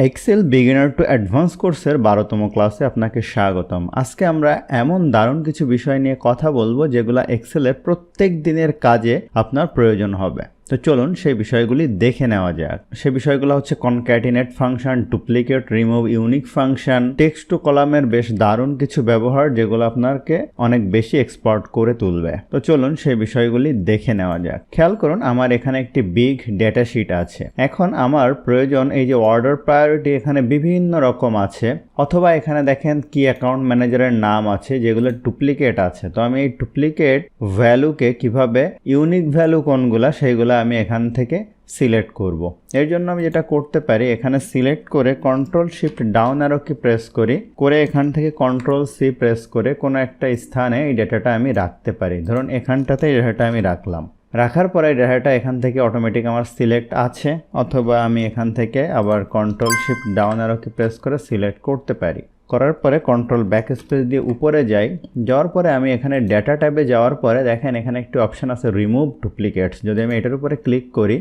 Excel beginner to advance কোর্সের 12তম ক্লাসে আপনাকে স্বাগতম। আজকে আমরা এমন দারুণ কিছু বিষয় নিয়ে কথা বলবো যেগুলো এক্সেলের প্রত্যেক দিনের কাজে আপনার প্রয়োজন হবে। তো চলুন সেই বিষয়গুলি দেখে নেওয়া যাক। সেই বিষয়গুলো হচ্ছে concatenate function, duplicate, remove, unique function, text to কলামের বেশ দারুণ কিছু ব্যবহার যেগুলো আপনাকে অনেক বেশি এক্সপার্ট করে তুলবে। তো চলুন সেই বিষয়গুলি দেখে নেওয়া যাক। খেয়াল করুন, আমার এখানে একটি বিগ ডেটা শিট আছে। এখন আমার প্রয়োজন এই যে অর্ডার প্রায়োরিটি এখানে বিভিন্ন রকম আছে, অথবা এখানে দেখেন কি অ্যাকাউন্ট ম্যানেজারের নাম আছে যেগুলো ডুপ্লিকেট আছে। তো আমি এই ডুপ্লিকেট ভ্যালুকে কিভাবে ইউনিক ভ্যালু কোনগুলা সেইগুলো আমি এখান থেকে সিলেক্ট করব। এর জন্য আমি যেটা করতে পারি, এখানে সিলেক্ট করে কন্ট্রোল শিফট ডাউন অ্যারো কি প্রেস করি, করে এখান থেকে কন্ট্রোল সি প্রেস করে কোনো একটা স্থানে এই ডেটাটা আমি রাখতে পারি। ধরুন এখানটাতে এই ডেটাটা আমি রাখলাম। রাখার পরে ডেটাটা এখান থেকে অটোমেটিক আমার সিলেক্ট আছে, অথবা আমি এখান থেকে আবার কন্ট্রোল শিফট ডাউন অ্যারো কি প্রেস করে সিলেক্ট করতে পারি। করার পরে কন্ট্রোল ব্যাক স্পেস দিয়ে উপরে যাই। যাওয়ার পরে আমি এখানে ডেটা ট্যাবে যাওয়ার পরে দেখেন এখানে একটি অপশান আছে রিমুভ ডুপ্লিকেটস। যদি আমি এটার উপরে ক্লিক করি,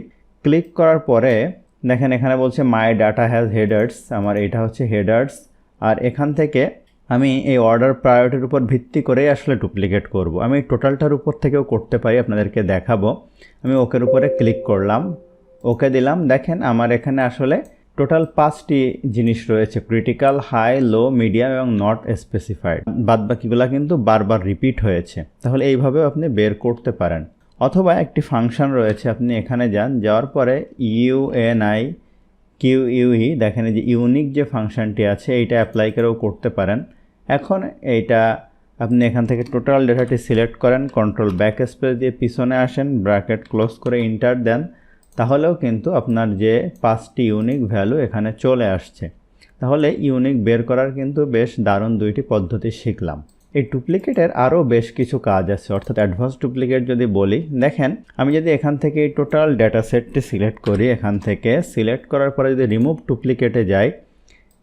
ক্লিক করার পরে দেখেন এখানে বলছে মাই ডাটা হ্যাজ হেডার্স, আমার এটা হচ্ছে হেডার্স। আর এখান থেকে আমি এই অর্ডার প্রায়োরিটির উপর ভিত্তি করেই আসলে ডুপ্লিকেট করব। আমি টোটালটার উপর থেকেও করতে পারি, আপনাদেরকে দেখাবো। আমি ওকের উপরে ক্লিক করলাম, ওকে দিলাম। দেখেন আমার এখানে আসলে টোটাল 5টি জিনিস রয়েছে, ক্রিটিক্যাল, হাই, লো, মিডিয়াম এবং নট স্পেসিফাইড। বাদবাকিগুলো কিন্তু বারবার রিপিট হয়েছে। তাহলে এইভাবেও আপনি বের করতে পারেন। অথবা একটি ফাংশন রয়েছে, আপনি এখানে যান, যাওয়ার পরে ইউএনআই কিউইউই, দেখেন এই যে ইউনিক যে ফাংশনটি আছে এইটা অ্যাপ্লাই করেও করতে পারেন। এখন এইটা আপনি এখান থেকে টোটাল ডেটাটি সিলেক্ট করেন, কন্ট্রোল ব্যাক স্পেস দিয়ে পিছনে আসেন, ব্র্যাকেট ক্লোজ করে ইন্টার দেন, তাহলেও কিন্তু আপনার যে 5টি ইউনিক ভ্যালু এখানে চলে আসছে। তাহলে ইউনিক বের করার কিন্তু বেশ দারুণ 2টি পদ্ধতি শিখলাম। এই ডুপ্লিকেটের আরও বেশ কিছু কাজ আছে, অর্থাৎ অ্যাডভান্স ডুপ্লিকেট যদি বলি, দেখেন আমি যদি এখান থেকে এই টোটাল ডেটা সেটটি সিলেক্ট করি, এখান থেকে সিলেক্ট করার পরে যদি রিমুভ ডুপ্লিকেটে যাই,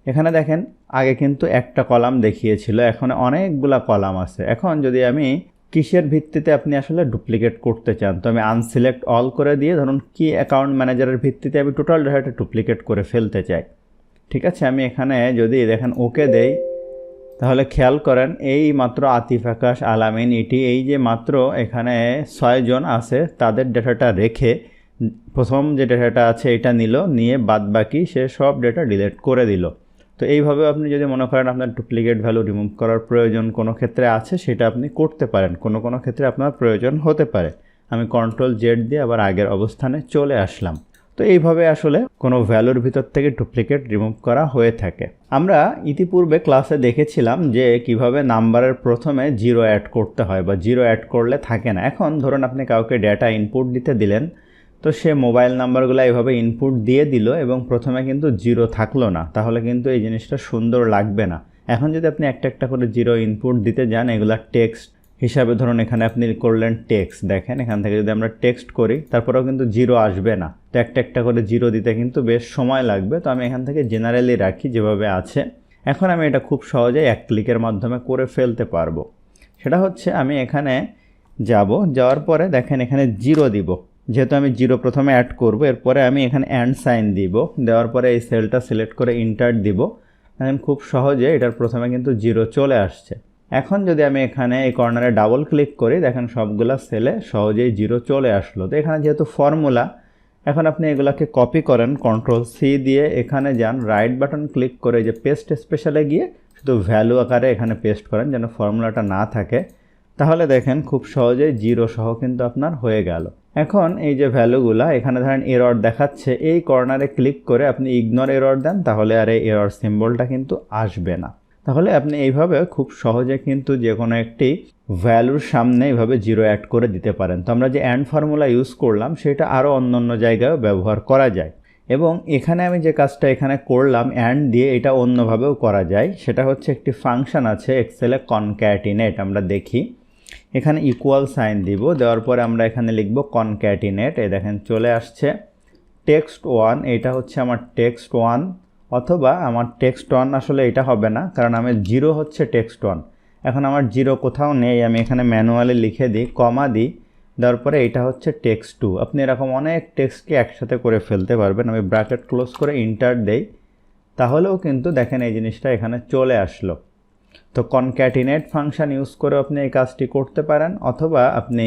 এখানে দেখেন আগে কিন্তু একটা কলাম দেখিয়েছিল, এখন অনেকগুলা কলাম আছে। এখন যদি আমি কিসের ভিত্তিতে আপনি আসলে ডুপ্লিকেট করতে চান, তো আমি আনসিলেক্ট অল করে দিয়ে ধরুন কি অ্যাকাউন্ট ম্যানেজারের ভিত্তিতে আমি টোটাল ডেটাটা ডুপ্লিকেট করে ফেলতে চাই। ঠিক আছে, আমি এখানে যদি দেখেন ওকে দেই, তাহলে খেয়াল করেন এই মাত্র আতিফ, আকাশ, আলামিন, ইটি, এই যে মাত্র এখানে 6 জন আছে, তাদের ডেটাটা রেখে প্রথম যে ডেটাটা আছে এটা নিয়ে বাদবাকি সে সব ডেটা ডিলিট করে দিল। তো এইভাবে আপনি যদি মনে করেন আপনার ডুপ্লিকেট ভ্যালু রিমুভ করার প্রয়োজন কোনো ক্ষেত্রে আছে, সেটা আপনি করতে পারেন। কোনো ক্ষেত্রে আপনার প্রয়োজন হতে পারে। আমি কন্ট্রোল জেড দিয়ে আবার আগের অবস্থানে চলে আসলাম। তো এইভাবে আসলে কোনো ভ্যালুর ভিতর থেকে ডুপ্লিকেট রিমুভ করা হয়ে থাকে। আমরা ইতিপূর্বে ক্লাসে দেখেছিলাম যে কিভাবে নাম্বারের প্রথমে 0 অ্যাড করতে হয়, বা 0 অ্যাড করলে থাকে না। এখন ধরুন আপনি কাউকে ডেটা ইনপুট দিতে দিলেন, তো সে মোবাইল নাম্বারগুলো এইভাবে ইনপুট দিয়ে দিল এবং প্রথমে কিন্তু 0 থাকলো না, তাহলে কিন্তু এই জিনিসটা সুন্দর লাগবে না। এখন যদি আপনি একটা একটা করে 0 ইনপুট দিতে যান, এগুলা টেক্সট হিসাবে ধরুন এখানে আপনি করলেন টেক্সট, দেখেন এখান থেকে যদি আমরা টেক্সট করি তারপরেও কিন্তু 0 আসবে না। তো একটা একটা করে 0 দিতে কিন্তু বেশ সময় লাগবে। তো আমি এখান থেকে জেনারেলি রাখি যেভাবে আছে। এখন আমি এটা খুব সহজেই এক ক্লিকের মাধ্যমে করে ফেলতে পারবো। সেটা হচ্ছে আমি এখানে যাওয়ার পরে দেখেন এখানে 0 দিব, যেহেতু আমি 0 প্রথমে অ্যাড করব। এরপরে আমি এখানে অ্যান্ড সাইন দিব, দেওয়ার পরে এই সেলটা সিলেক্ট করে ইন্টার দিব। এখন খুব সহজে এটার প্রথমে কিন্তু 0 চলে আসছে। এখন যদি আমি এখানে এই কর্নারে ডাবল ক্লিক করি, দেখেন সবগুলা সেলে সহজেই 0 চলে আসলো। তো এখানে যেহেতু ফর্মুলা, এখন আপনি এগুলাকে কপি করেন, কন্ট্রোল সি দিয়ে এখানে যান, রাইট বাটন ক্লিক করে যে পেস্ট স্পেশালে গিয়ে শুধু ভ্যালু আকারে এখানে পেস্ট করেন যেন ফর্মুলাটা না থাকে। তাহলে দেখেন খুব সহজেই 0 সহ কিন্তু আপনার হয়ে গেল। এখন এই যে ভ্যালুগুলা এখানে ধরেন এরর দেখাচ্ছে, এই কর্নারে ক্লিক করে আপনি ইগনোর এরর দেন, তাহলে আর এই এরর সিম্বলটা কিন্তু আসবে না। তাহলে আপনি এইভাবে খুব সহজে কিন্তু যে কোনো একটি ভ্যালুর সামনে এইভাবে 0 অ্যাড করে দিতে পারেন। তো আমরা যে অ্যান্ড ফর্মুলা ইউজ করলাম সেটা আরও অন্য জায়গায়ও ব্যবহার করা যায়। এবং এখানে আমি যে কাজটা এখানে করলাম অ্যান্ড দিয়ে, এটা অন্যভাবেও করা যায়। সেটা হচ্ছে একটি ফাংশন আছে এক্সেলে, কনক্যাটিনেট। আমরা দেখি এখানে ইকুয়াল সাইন দিব, দেওয়ার পরে আমরা এখানে লিখব কনক্যাটিনেট। এই দেখেন চলে আসছে টেক্সট 1, এটা হচ্ছে আমার টেক্সট 1, অথবা আমার টেক্সট 1 আসলে এটা হবে না, কারণ আমার 0 হচ্ছে টেক্সট 1। এখন আমার 0 কোথাও নেই, আমি এখানে ম্যানুয়ালি লিখে দিই, কমা দিই, দেওয়ার পরে এটা হচ্ছে টেক্সট 2। আপনি এরকম অনেক টেক্সটকে একসাথে করে ফেলতে পারবেন। আমি ব্র্যাকেট ক্লোজ করে ইন্টার দেই, তাহলেও কিন্তু দেখেন এই জিনিসটা এখানে চলে আসলো। তো কনক্যাটিনেট ফাংশন ইউজ করে আপনি এই কাজটি করতে পারেন, অথবা আপনি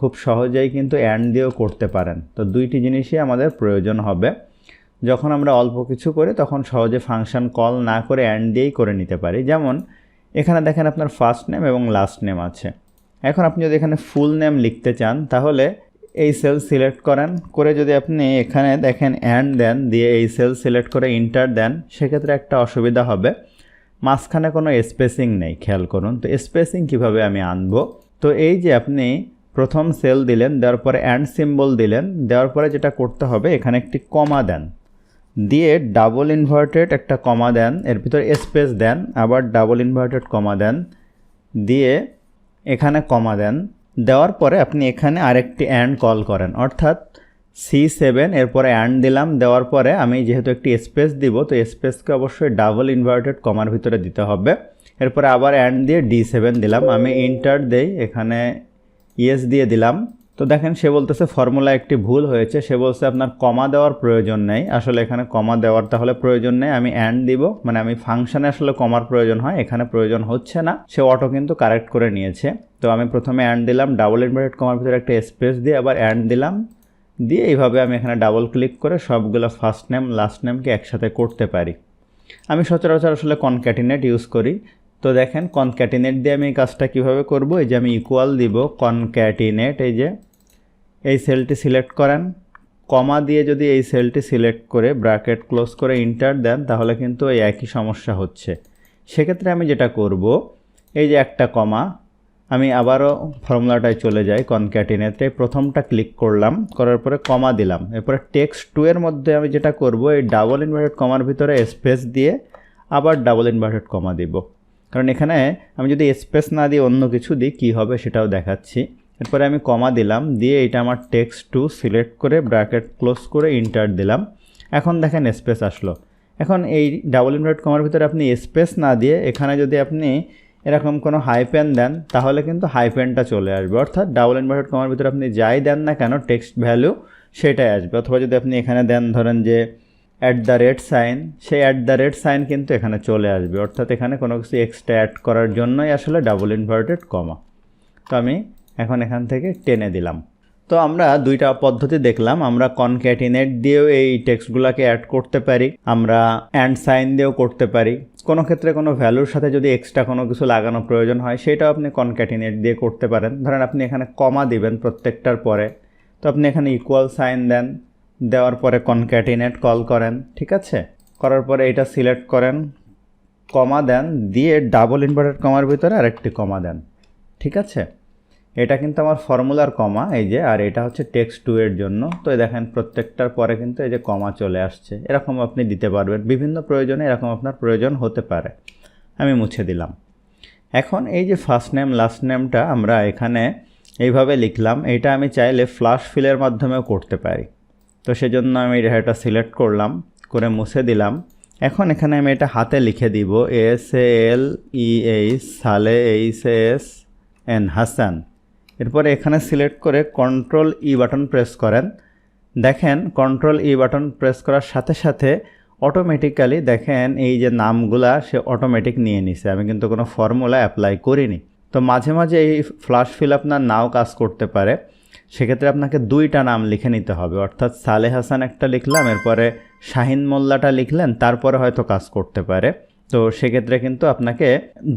খুব সহজেই কিন্তু অ্যান্ড দিয়েও করতে পারেন। তো দুইটি জিনিসই আমাদের প্রয়োজন হবে। যখন আমরা অল্প কিছু করি তখন সহজে ফাংশন কল না করে অ্যান্ড দিয়েই করে নিতে পারি। যেমন এখানে দেখেন আপনার ফার্স্ট নেম এবং লাস্ট নেম আছে। এখন আপনি যদি এখানে ফুল নেম লিখতে চান তাহলে এই সেল সিলেক্ট করেন, করে যদি আপনি এখানে দেখেন অ্যান্ড দেন, দিয়ে এই সেল সিলেক্ট করে ইন্টার দেন, সেক্ষেত্রে একটা অসুবিধা হবে, মাঝখানে কোনো স্পেসিং নেই। খেয়াল করুন তো স্পেসিং কিভাবে আমি আনবো। তো এই যে আপনি প্রথম সেল দিলেন, দেওয়ার পরে অ্যান্ড সিম্বল দিলেন, দেওয়ার পরে যেটা করতে হবে এখানে একটি কমা দেন, দিয়ে ডাবল ইনভার্টেড একটা কমা দেন, এর ভিতরে স্পেস দেন, আবার ডাবল ইনভার্টেড কমা দেন, দিয়ে এখানে কমা দেন, দেওয়ার পরে আপনি এখানে আরেকটি অ্যান্ড কল করেন, অর্থাৎ C7 এরপরে অ্যান্ড দিলাম, দেওয়ার পরে আমি যেহেতু একটি স্পেস দিব তো স্পেসকে অবশ্যই ডাবল ইনভার্টেড কমার ভিতরে দিতে হবে। এরপরে আবার অ্যান্ড দিয়ে D7 দিলাম, আমি ইন্টার দেই, এখানে ইয়েস দিয়ে দিলাম। তো দেখেন সে বলতেছে ফর্মুলা একটি ভুল হয়েছে, সে বলছে আপনার কমা দেওয়ার প্রয়োজন নেই। আসলে এখানে কমা দেওয়ার তাহলে প্রয়োজন নেই, আমি অ্যান্ড দিব, মানে আমি ফাংশনে আসলে কমার প্রয়োজন হয়, এখানে প্রয়োজন হচ্ছে না। সে অটো কিন্তু কারেক্ট করে নিয়েছে। তো আমি প্রথমে অ্যান্ড দিলাম, ডাবল ইনভার্টেড কমার ভিতরে একটা স্পেস দিয়ে আবার অ্যান্ড দিলাম, দিয়ে এইভাবে আমি এখানে ডাবল ক্লিক করে সবগুলো ফার্স্ট নেম লাস্ট নেমকে একসাথে করতে পারি। আমি সচরাচর আসলে কনক্যাটিনেট ইউজ করি। তো দেখেন কনক্যাটিনেট দিয়ে আমি এই কাজটা কীভাবে করব। এই যে আমি ইকুয়াল দিব কনক্যাটিনেট, এই যে এই সেলটি সিলেক্ট করেন, কমা দিয়ে যদি এই সেলটি সিলেক্ট করে ব্র্যাকেট ক্লোজ করে ইন্টার দেন তাহলে কিন্তু এই একই সমস্যা হচ্ছে। সেক্ষেত্রে আমি যেটা করব, এই যে একটা কমা, আমি আবারও ফর্মুলাটায় চলে যাই, কনক্যাটিনেটে প্রথমটা ক্লিক করলাম, করার পরে কমা দিলাম, এরপরে টেক্সট 2 এর মধ্যে আমি যেটা করব এই ডাবল ইনভার্টেড কমার ভিতরে স্পেস দিয়ে আবার ডাবল ইনভার্টেড কমা দিব, কারণ এখানে আমি যদি স্পেস না দিয়ে অন্য কিছু দিই কী হবে সেটাও দেখাচ্ছি। এরপরে আমি কমা দিলাম, দিয়ে এটা আমার টেক্সট 2 সিলেক্ট করে ব্র্যাকেট ক্লোজ করে ইন্টার দিলাম। এখন দেখেন স্পেস আসলো। এখন এই ডাবল ইনভার্টেড কমার ভিতরে আপনি স্পেস না দিয়ে এখানে যদি আপনি এরকম কোনো হাইপেন দেন তাহলে কিন্তু হাইপেনটা চলে আসবে, অর্থাৎ ডাবল ইনভার্টেড কমার ভিতরে আপনি যাই দেন না কেন টেক্সট ভ্যালু সেটাই আসবে। অথবা যদি আপনি এখানে দেন ধরেন যে @সাইন, সেই @সাইন কিন্তু এখানে চলে আসবে, অর্থাৎ এখানে কোনো কিছু এক্সট্রা অ্যাড করার জন্যই আসলে ডাবল ইনভার্টেড কমা। তো আমি এখন এখান থেকে টেনে দিলাম। তো আমরা দুইটা পদ্ধতি দেখলাম, আমরা কনক্যাটিনেট দিয়েও এই টেক্সটগুলোকে অ্যাড করতে পারি, আমরা অ্যান্ড সাইন দিয়েও করতে পারি। কোনো ক্ষেত্রে কোনো ভ্যালুর সাথে যদি এক্সট্রা কোনো কিছু লাগানো প্রয়োজন হয় সেটাও আপনি কনক্যাটিনেট দিয়ে করতে পারেন। ধরেন আপনি এখানে কমা দিবেন প্রত্যেকটার পরে, তো আপনি এখানে ইকুয়াল সাইন দেন, দেওয়ার পরে কনক্যাটিনেট কল করেন, ঠিক আছে, করার পরে এটা সিলেক্ট করেন, কমা দেন, দিয়ে ডাবল ইনভার্টেড কমার ভিতরে আরেকটি কমা দেন, ঠিক আছে। এটা কিন্তু আমার ফর্মুলার কমা, এই যে, আর এটা হচ্ছে টেক্সট 2 এর জন্য। তো দেখেন প্রত্যেকটার পরে কিন্তু এই যে কমা চলে আসছে। এরকম আপনি দিতে পারবেন, বিভিন্ন প্রয়োজনে এরকম আপনার প্রয়োজন হতে পারে। আমি মুছে দিলাম। এখন এই যে ফার্স্ট নেম লাস্ট নেমটা আমরা এখানে এইভাবে লিখলাম, এটা আমি চাইলে ফ্লাশ ফিলের মাধ্যমেও করতে পারি। তো সেজন্য আমি এটা সিলেক্ট করলাম, করে মুছে দিলাম। এখন এখানে আমি এটা হাতে লিখে দিব, SALEH সালে, HASN হাসান। এরপরে এখানে সিলেক্ট করে কন্ট্রোল ই বাটন প্রেস করেন। দেখেন কন্ট্রোল ই বাটন প্রেস করার সাথে সাথে অটোমেটিক্যালি দেখেন এই যে নামগুলা সে অটোমেটিক নিয়ে নিছে, আমি কিন্তু কোনো ফর্মুলা অ্যাপ্লাই করিনি। তো মাঝে মাঝে এই ফ্লাশ ফিল আপনার নাও কাজ করতে পারে, সেক্ষেত্রে আপনাকে দুইটা নাম লিখে নিতে হবে, অর্থাৎ সালে হাসান একটা লিখলাম, এরপরে শাহিন মোল্লাটা লিখলেন, তারপরে হয়তো কাজ করতে পারে। তো সেক্ষেত্রে কিন্তু আপনাকে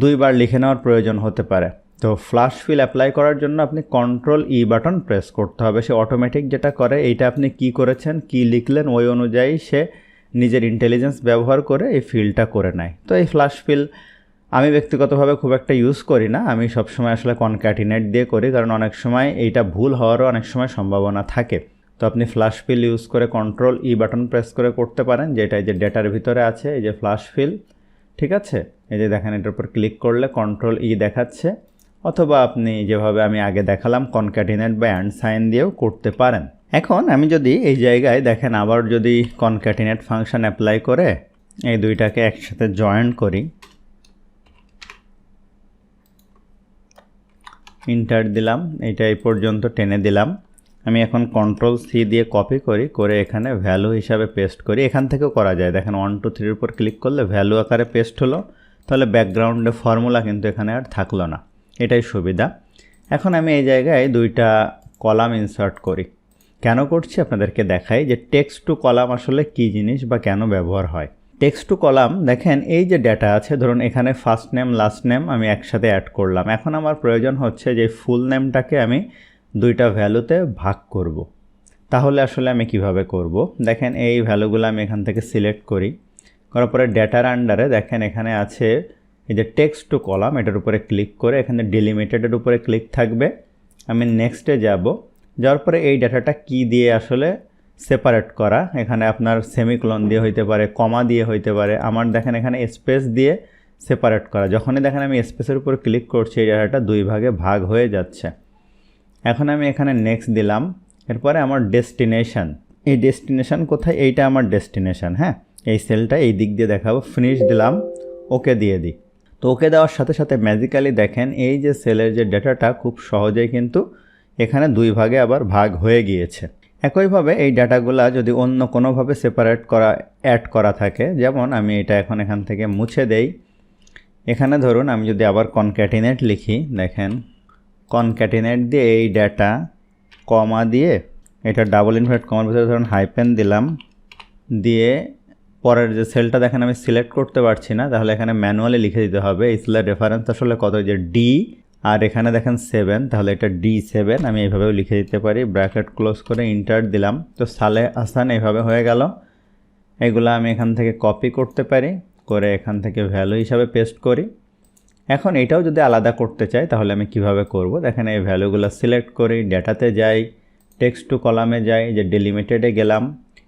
দুইবার লিখে নেওয়ার প্রয়োজন হতে পারে। তো ফ্লাশ ফিল অ্যাপ্লাই করার জন্য আপনি কন্ট্রোল ই বাটন প্রেস করতে হবে, সে অটোমেটিক যেটা করে এইটা আপনি কি করেছেন কি লিখলেন ওই অনুযায়ী সে নিজের ইন্টেলিজেন্স ব্যবহার করে এই ফিলটা করে নেয়। তো এই ফ্লাশ ফিল আমি ব্যক্তিগতভাবে খুব একটা ইউজ করি না, আমি সবসময় আসলে কনক্যাটিনেট দিয়ে করি, কারণ অনেক সময় এইটা ভুল হওয়ারও অনেক সময় সম্ভাবনা থাকে। তো আপনি ফ্লাশ ফিল ইউজ করে কন্ট্রোল ই বাটন প্রেস করে করতে পারেন, যেটা এই যে ডেটার ভিতরে আছে, এই যে ফ্লাশ ফিল, ঠিক আছে। এই যে দেখেন এটার উপর ক্লিক করলে কন্ট্রোল ই দেখাচ্ছে, অথবা আপনি যেভাবে আমি আগে দেখালাম কনক্যাটিনেট বা অ্যান্ড সাইন দিয়েও করতে পারেন। এখন আমি যদি এই জায়গায় দেখেন আবার যদি কনক্যাটিনেট ফাংশন অ্যাপ্লাই করে এই দুইটাকে একসাথে জয়েন করি, ইন্টার দিলাম, এটা এই পর্যন্ত টেনে দিলাম, আমি এখন কন্ট্রোল সি দিয়ে কপি করি, করে এখানে ভ্যালু হিসাবে পেস্ট করি। এখান থেকেও করা যায়, দেখেন 1 2 3 উপর ক্লিক করলে ভ্যালু আকারে পেস্ট হলো, তাহলে ব্যাকগ্রাউন্ডে ফর্মুলা কিন্তু এখানে আর থাকলো না, এটাই সুবিধা। এখন আমি এই জায়গায় 2টা কলাম ইনসার্ট করি। কেন করছি আপনাদেরকে দেখাই যে টেক্সট টু কলাম আসলে কী জিনিস বা কেন ব্যবহার হয়। টেক্সট টু কলাম, দেখেন এই যে ডেটা আছে, ধরুন এখানে ফার্স্ট নেম লাস্ট নেম আমি একসাথে অ্যাড করলাম। এখন আমার প্রয়োজন হচ্ছে যে ফুল নেমটাকে আমি 2টা ভ্যালুতে ভাগ করব। তাহলে আসলে আমি কিভাবে করব, দেখেন এই ভ্যালুগুলো আমি এখান থেকে সিলেক্ট করি, করার পরে ডেটার আন্ডারে দেখেন এখানে আছে এই যে টেক্সট টু কলাম, এটার উপরে ক্লিক করে এখানে ডিলিমিটেডের উপরে ক্লিক থাকবে। আমি নেক্সটে যাব, যাওয়ার পরে এই ডাটাটা কি দিয়ে আসলে সেপারেট করা, এখানে আপনার সেমিকোলন দিয়ে হইতে পারে, কমা দিয়ে হইতে পারে, আমার দেখেন এখানে স্পেস দিয়ে সেপারেট করা। যখনই দেখেন আমি স্পেসের উপর ক্লিক করছি এই ডাটাটা 2 ভাগে ভাগ হয়ে যাচ্ছে। এখন আমি এখানে নেক্সট দিলাম, এরপরে আমার ডেস্টিনেশন, এই ডেস্টিনেশন কোথায়, এইটা আমার ডেস্টিনেশন। হ্যাঁ, এই সেলটা এই দিক দিয়ে দেখাবো, ফিনিশ দিলাম, ওকে দিয়ে দিই। তো ওকে দেওয়ার সাথে সাথে ম্যাজিক্যালি দেখেন এই যে সেলের যে ডেটাটা খুব সহজেই কিন্তু এখানে 2 ভাগে আবার ভাগ হয়ে গিয়েছে। একইভাবে এই ডাটাগুলা যদি অন্য কোনোভাবে সেপারেট করা অ্যাড করা থাকে, যেমন আমি এটা এখন এখান থেকে মুছে দেই, এখানে ধরুন আমি যদি আবার কনক্যাটিনেট লিখি, দেখেন কনক্যাটিনেট দিয়ে এই ডাটা কমা দিয়ে এটা ডাবল ইনভার্ট কমার ভিতরে ধরুন হাইপেন দিলাম, দিয়ে পরের যে সেলটা দেখেন আমি সিলেক্ট করতে পারছি না, তাহলে এখানে ম্যানুয়ালি লিখে দিতে হবে। এই সেলের রেফারেন্স আসলে কত, যে ডি, আর এখানে দেখেন 7, তাহলে এটা D7 আমি এইভাবেও লিখে দিতে পারি। ব্র্যাকেট ক্লোজ করে ইন্টার দিলাম, তো সালে আসান এইভাবে হয়ে গেল। এগুলো আমি এখান থেকে কপি করতে পারি, করে এখান থেকে ভ্যালু হিসাবে পেস্ট করি। এখন এটাও যদি আলাদা করতে চাই তাহলে আমি কিভাবে করব, দেখেন এই ভ্যালুগুলো সিলেক্ট করি, ডেটাতে যাই, টেক্সট টু কলামে যাই, যে ডিলিমিটেডে গেলাম,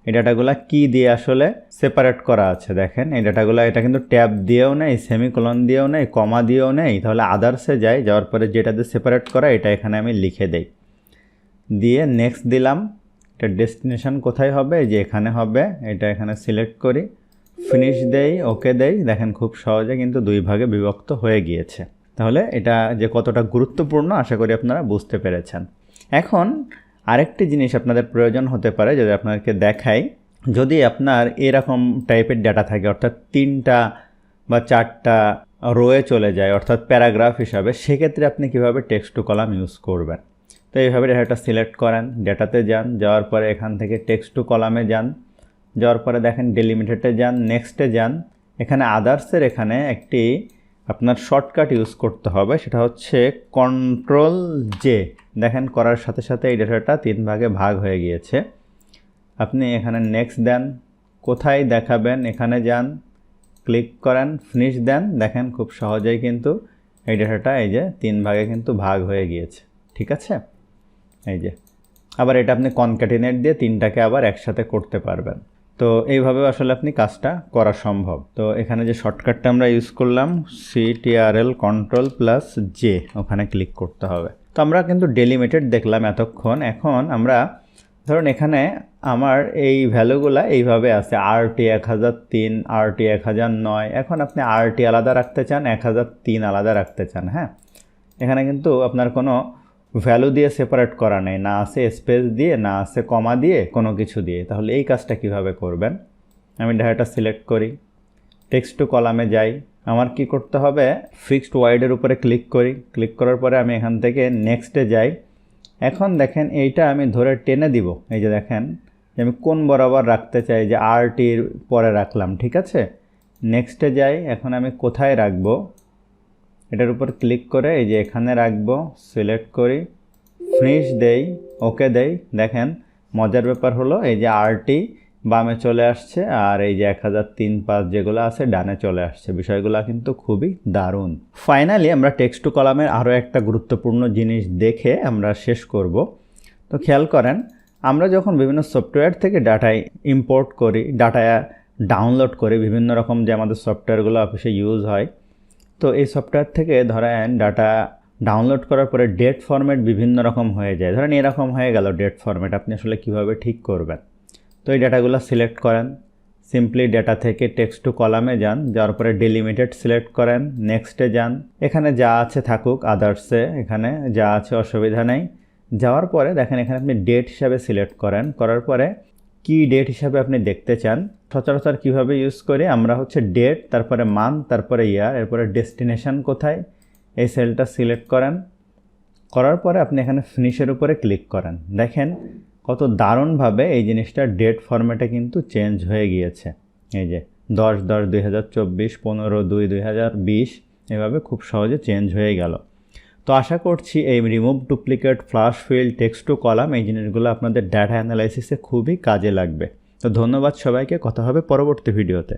এই ডাটাগুলো কি দিয়ে আসলে সেপারেট করা আছে, দেখেন এই ডাটাগুলো, এটা কিন্তু ট্যাব দিয়েও নেই, সেমিকোলন দিয়েও নেই, কমা দিয়েও নেই, তাহলে আদার্সে যাই, যাওয়ার পরে যেটাতে সেপারেট করা এটা এখানে আমি লিখে দেই, দিয়ে নেক্সট দিলাম। এটা ডেস্টিনেশন কোথায় হবে, যে এখানে হবে, এটা এখানে সিলেক্ট করি, ফিনিশ দেই, ওকে দেই, দেখেন খুব সহজে কিন্তু 2 ভাগে বিভক্ত হয়ে গিয়েছে। তাহলে এটা যে কতটা গুরুত্বপূর্ণ আশা করি আপনারা বুঝতে পেরেছেন। এখন আরেকটি জিনিস আপনাদের প্রয়োজন হতে পারে, যদি আপনাদেরকে দেখাই, যদি আপনার এরকম টাইপের ডাটা থাকে, অর্থাৎ 3টা বা 4টা রোয়ে চলে যায়, অর্থাৎ প্যারাগ্রাফ হিসাবে, সেক্ষেত্রে আপনি কিভাবে টেক্সট টু কলাম ইউজ করবেন। তো এইভাবে ডেটাটা সিলেক্ট করেন, ডেটাতে যান, যাওয়ার পরে এখান থেকে টেক্সট টু কলামে যান, যাওয়ার পরে দেখেন ডিলিমিটেডে যান, নেক্সটে যান, এখানে আদার্সের এখানে একটি আপনার শর্টকাট ইউজ করতে হবে, সেটা হচ্ছে কন্ট্রোল জে। দেখেন করার সাথে সাথে এই ডেটাটা 3 ভাগে ভাগ হয়ে গিয়েছে। আপনি এখানে নেক্সট দেন, কোথায় দেখাবেন এখানে যান, ক্লিক করেন, ফিনিশ দেন, দেখেন খুব সহজেই কিন্তু এই ডেটাটা এই যে 3 ভাগে কিন্তু ভাগ হয়ে গিয়েছে। ঠিক আছে, এই যে আবার এটা আপনি কনক্যাটিনেট দিয়ে 3টাকে আবার একসাথে করতে পারবেন। তো এইভাবে আসলে আপনি কাজটা করা সম্ভব। তো এখানে যে শর্টকাটটা আমরা ইউজ করলাম CTRL কন্ট্রোল প্লাস জে, ওখানে ক্লিক করতে হবে। তো আমরা কিন্তু ডেলিমিটেড দেখলাম এতক্ষণ। এখন আমরা ধরুন এখানে আমার এই ভ্যালুগুলা এইভাবে আছে, RT 1003, RT 1009। এখন আপনি RT আলাদা রাখতে চান, 1003 আলাদা রাখতে চান। হ্যাঁ, এখানে কিন্তু আপনার কোনো ভ্যালু দিয়ে সেপারেট করা নেই, না আছে স্পেস দিয়ে, না আছে কমা দিয়ে, কোনো কিছু দিয়ে। তাহলে এই কাজটা কিভাবে করবেন, আমি ডাটাটা সিলেক্ট করি, টেক্সট টু কলামে যাই, আমার কি করতে হবে, ফিক্সড ওয়াইডের উপরে ক্লিক করি, ক্লিক করার পরে আমি এখান থেকে নেক্সটে যাই। এখন দেখেন এইটা আমি ধরে টেনে দিব, এই যে দেখেন যে আমি কোন বরাবর রাখতে চাই, যে RTর পরে রাখলাম। ঠিক আছে, নেক্সটে যাই, এখন আমি কোথায় রাখবো, এটার উপর ক্লিক করে এই যে এখানে রাখবো, সিলেক্ট করি, ফিনিশ দেই, ওকে দেই। দেখেন মজার ব্যাপার হলো এই যে RT বামে চলে আসছে, আর এই যে 1003 যেগুলো আছে ডানে চলে আসছে। বিষয়গুলো কিন্তু খুবই দারুণ। ফাইনালি আমরা টেক্সট টু কলামের আরও একটা গুরুত্বপূর্ণ জিনিস দেখে আমরা শেষ করব। তো খেয়াল করেন, আমরা যখন বিভিন্ন সফটওয়্যার থেকে ডাটা ইম্পোর্ট করি, ডাটা ডাউনলোড করি, বিভিন্ন রকম যে আমাদের সফটওয়্যারগুলো অফিসে ইউজ হয়, তো এই সফটওয়্যার থেকে ধরেন ডাটা ডাউনলোড করার পরে ডেট ফরম্যাট বিভিন্ন রকম হয়ে যায়। ধরেন এরকম হয়ে গেল ডেট ফরম্যাট, আপনি আসলে কিভাবে ঠিক করবেন। তো এই ডাটাগুলো সিলেক্ট করেন, সিম্পলি ডেটা থেকে টেক্সট টু কলামে যান, যাওয়ার পরে ডিলিমিটেড সিলেক্ট করেন, নেক্সটে যান, এখানে যা আছে থাকুক, আদার্সে এখানে যা আছে অসুবিধা নেই, যাওয়ার পরে দেখেন এখানে আপনি ডেট হিসাবে সিলেক্ট করেন, করার পরে কি ডেট হিসাবে আপনি দেখতে চান। সচরাচর কীভাবে ইউজ করি আমরা হচ্ছে ডেট, তারপরে মান্থ, তারপরে ইয়ার, এরপরে ডেস্টিনেশন কোথায়, এই সেলটা সিলেক্ট করেন। করার পরে আপনি এখানে ফিনিশের উপরে ক্লিক করেন। দেখেন কত দারুণভাবে এই জিনিসটা ডেট ফরম্যাটে কিন্তু চেঞ্জ হয়ে গিয়েছে। এই যে 10/10/2024, 15/2/2020 এভাবে খুব সহজে চেঞ্জ হয়ে গেল। তো আশা করছি এই remove duplicate, flash fill, text to column এই জিনিসগুলো আপনাদের ডাটা অ্যানালাইসিসে খুবই কাজে লাগবে। তো ধন্যবাদ সবাইকে, কথা হবে পরবর্তী ভিডিওতে।